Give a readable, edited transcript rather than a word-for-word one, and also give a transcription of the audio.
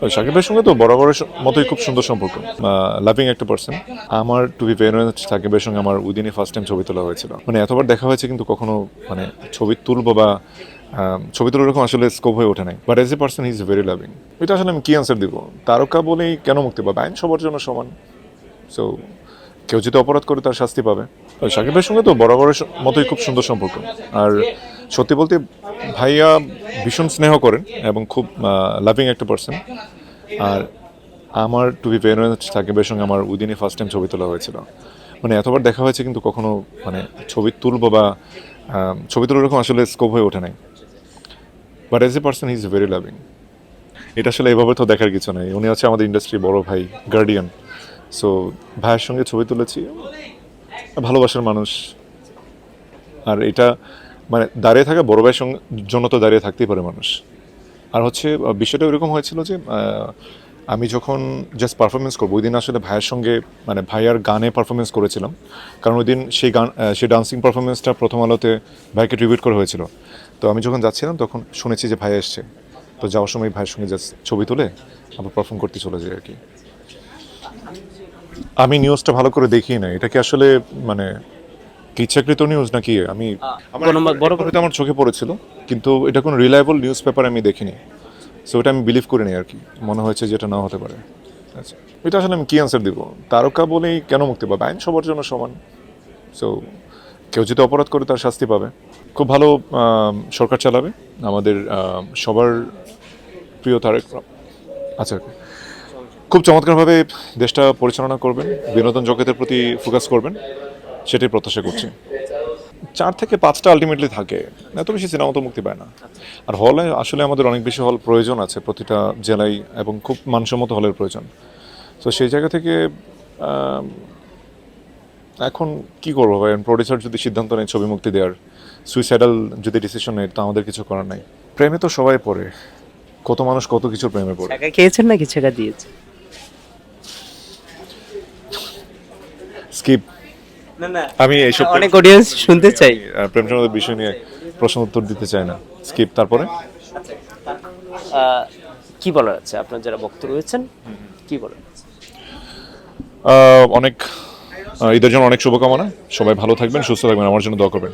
শাকিব ভাইয়ের সঙ্গে তো বরাবরের মতোই খুব সুন্দর সম্পর্ক, লাভিং একটা পার্সন। আমার to be very honest, Shakib ভাইয়ের সঙ্গে আমার উইদিনই ফার্স্ট টাইম ছবি তোলা হয়েছিল। মানে এতবার দেখা হয়েছে কিন্তু কখনো মানে ছবি তুলবো বা ছবি তোলার এরকম আসলে স্কোপ হয়ে ওঠে নাই। But as a person he is very loving. এটা আসলে আমি কি আনসার দিব? তারকা বলেই কেন মুক্তি পাবে? আইন সবার জন্য সমান। সো কেউ যদি অপরাধ করে তার শাস্তি পাবে। শাকিব ভাইয়ের সঙ্গে তো বরাবরের মতোই খুব সুন্দর সম্পর্ক। আর সত্যি বলতে ভাইয়া ভীষণ স্নেহ করেন এবং খুব লাভিং একটা পার্সন। আর আমার to be very honest, Shakib ভাইয়ের সঙ্গে আমার উইদিনই ফার্স্ট টাইম ছবি তোলা হয়েছিল। মানে এতবার দেখা হয়েছে কিন্তু কখনো মানে ছবি তুলবো বা ছবি তোলার এরকম আসলে স্কোপ হয়ে ওঠে নাই। But as a person he is very loving. এটা আসলে এভাবে তো দেখার কিছু নেই। উনি হচ্ছে আমাদের ইন্ডাস্ট্রির বড় ভাই, গার্ডিয়ান। সো ভাইয়ের সঙ্গে ছবি তুলেছি, ভালোবাসার মানুষ। আর এটা মানে দাঁড়িয়ে থাকা বড় ভাইয়ের সঙ্গে জন্য তো দাঁড়িয়ে থাকতেই পারে মানুষ। আর হচ্ছে বিষয়টা এরকম হয়েছিল যে আমি যখন জাস্ট পারফরমেন্স করবো ওই দিন আসলে ভাইয়ের সঙ্গে মানে ভাইয়ার গানে পারফরমেন্স করেছিলাম। কারণ ওই দিন সেই ডান্সিং পারফরমেন্সটা প্রথম আলোতে ভাইকে ট্রিবিউট করা হয়েছিল। তো আমি যখন যাচ্ছিলাম তখন শুনেছি যে ভাই এসছে। তো যাওয়ার সময় ভাইয়ের সঙ্গে জাস্ট ছবি তুলে আবার পারফর্ম করতে চলে যাই আর কি। আমি নিউজটা ভালো করে দেখি না, এটা কি আসলে মানে কি ইচ্ছাকৃত নিউজ নাকি? আমি আমার চোখে পড়েছিল, কিন্তু এটা কোনো রিলায়েবল নিউজ পেপার আমি দেখিনি। সো ওটা আমি বিলিভ করিনি আর কি। মনে হয়েছে যে এটা নাও হতে পারে। আচ্ছা, এটা আসলে আমি কি আনসার দিব? তারকা বলেই কেন মুক্তি পাবে? আইন সবার জন্য সমান। সো কেউ যদি অপরাধ করে তার শাস্তি পাবে। খুব ভালো সরকার চালাবে আমাদের সবার প্রিয় তারেক। আচ্ছা, খুব চমৎকারভাবে দেশটা পরিচালনা করবেন, বিনোদন জগতের প্রতি ফোকাস করবেন, সেটাই প্রত্যাশা করছি। 4 থেকে 5টা আলটিমেটলি থাকে, এত বেশি সিনেমা তো মুক্তি পায় না। আর হলে আসলে আমাদের অনেক বেশি হল প্রয়োজন আছে প্রতিটা জেলায়, এবং খুব মানসম্মত হলের প্রয়োজন। তো সেই জায়গা থেকে এখন কি করবো ভাই? প্রডিউসার যদি সিদ্ধান্ত নেয় ছবি মুক্তি দেওয়ার, সুইসাইডাল যদি ডিসিশন নেয়, তো আমাদের কিছু করার নাই। প্রেমে তো সবাই পড়ে, কত মানুষ কত কিছুর প্রেমে পড়ে। টাকা খেয়েছেন নাকি ছেঁকা দিয়েছে? স্কিপ। না আমি এইসব অনেক অডিয়েন্স শুনতে চাই। প্রেম সংক্রান্ত বিষয় নিয়ে প্রশ্ন উত্তর দিতে চাই না। স্কিপ। তারপরে কি বলার আছে আপনার যারা বক্তা রয়েছেন, কি বলেন? অনেক ঈদের জন্য অনেক শুভকামনা। সবাই ভালো থাকবেন, সুস্থ থাকবেন, আমার জন্য দোয়া করবেন।